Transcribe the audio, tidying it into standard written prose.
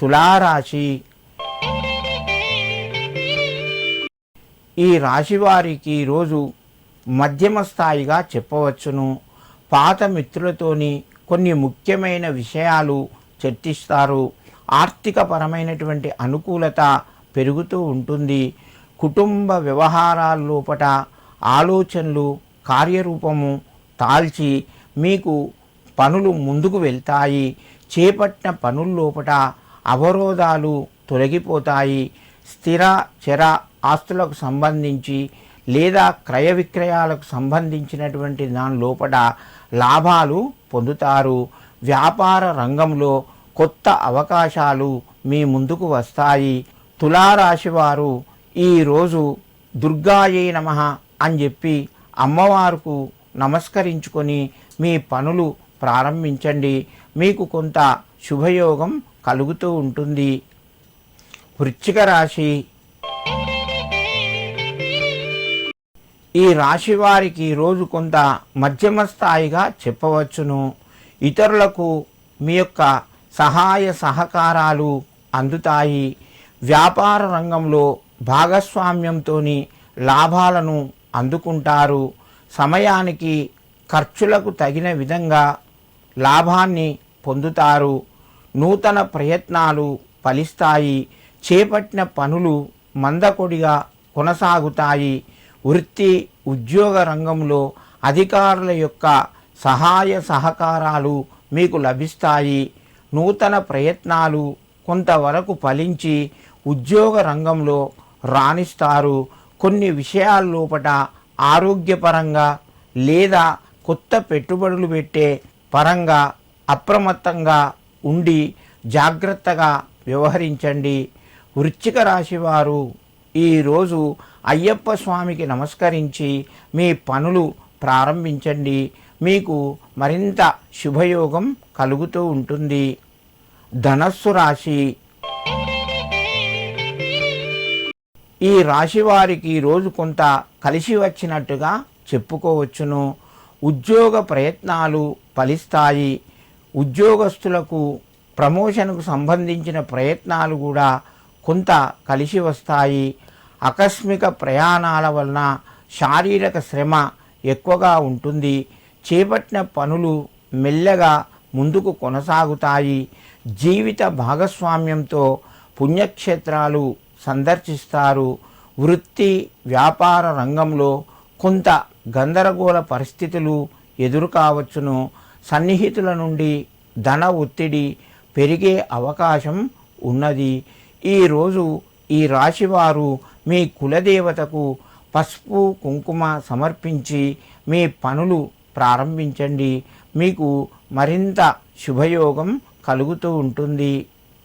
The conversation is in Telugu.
తులారాశి. ఈ రాశి వారికి రోజు మధ్యమ స్థాయిగా చెప్పవచ్చును. పాత మిత్రులతోని కొన్ని ముఖ్యమైన విషయాలు చర్చిస్తారు. ఆర్థికపరమైనటువంటి అనుకూలత పెరుగుతూ ఉంటుంది. కుటుంబ వ్యవహారాల లోపట ఆలోచనలు కార్యరూపము దాల్చి మీకు పనులు ముందుకు వెళ్తాయి. చేపట్టిన పనుల లోపట అవరోధాలు తొలగిపోతాయి. స్థిర చర ఆస్తులకు సంబంధించి లేదా క్రయ విక్రయాలకు సంబంధించినటువంటి దాని లోపల లాభాలు పొందుతారు. వ్యాపార రంగంలో కొత్త అవకాశాలు మీ ముందుకు వస్తాయి. తులారాశి వారు ఈరోజు దుర్గాయే నమః అని చెప్పి అమ్మవారుకు నమస్కరించుకొని మీ పనులు ప్రారంభించండి. మీకు కొంత శుభయోగం కలుగుతూ ఉంటుంది. వృశ్చిక రాశి. ఈ రాశి వారికి రోజు కొంత మధ్యమ స్థాయిగా చెప్పవచ్చును. ఇతరులకు మీ యొక్క సహాయ సహకారాలు అందుతాయి. వ్యాపార రంగంలో భాగస్వామ్యంతో లాభాలను అందుకుంటారు. సమయానికి ఖర్చులకు తగిన విధంగా లాభాన్ని పొందుతారు. నూతన ప్రయత్నాలు ఫలిస్తాయి. చేపట్టిన పనులు మందకొడిగా కొనసాగుతాయి. వృత్తి ఉద్యోగ రంగంలో అధికారుల యొక్క సహాయ సహకారాలు మీకు లభిస్తాయి. నూతన ప్రయత్నాలు కొంతవరకు ఫలించి ఉద్యోగ రంగంలో రాణిస్తారు. కొన్ని విషయాల లోపట ఆరోగ్యపరంగా లేదా కొత్త పెట్టుబడులు పెట్టే పరంగా అప్రమత్తంగా ఉండి జాగ్రత్తగా వ్యవహరించండి. వృశ్చిక రాశి వారు ఈరోజు అయ్యప్ప స్వామికి నమస్కరించి మీ పనులు ప్రారంభించండి. మీకు మరింత శుభయోగం కలుగుతూ ఉంటుంది. ధనస్సు రాశి. ఈ రాశి వారికి రోజు కొంత కలిసి వచ్చినట్టుగా చెప్పుకోవచ్చును. ఉద్యోగ ప్రయత్నాలు ఫలిస్తాయి. ఉద్యోగస్తులకు ప్రమోషన్కు సంబంధించిన ప్రయత్నాలు కూడా కొంత కలిసి వస్తాయి. ఆకస్మిక ప్రయాణాల వలన శారీరక శ్రమ ఎక్కువగా ఉంటుంది. చేపట్టిన పనులు మెల్లగా ముందుకు కొనసాగుతాయి. జీవిత భాగస్వామ్యంతో పుణ్యక్షేత్రాలు సందర్శిస్తారు. వృత్తి వ్యాపార రంగంలో కొంత గందరగోళ పరిస్థితులు ఎదురు కావచ్చును. సన్నిహితుల నుండి ధన ఒత్తిడి పెరిగే అవకాశం ఉన్నది. ఈరోజు ఈ రాశివారు మీ కులదేవతకు పసుపు కుంకుమ సమర్పించి మీ పనులు ప్రారంభించండి. మీకు మరింత శుభయోగం కలుగుతూ ఉంటుంది.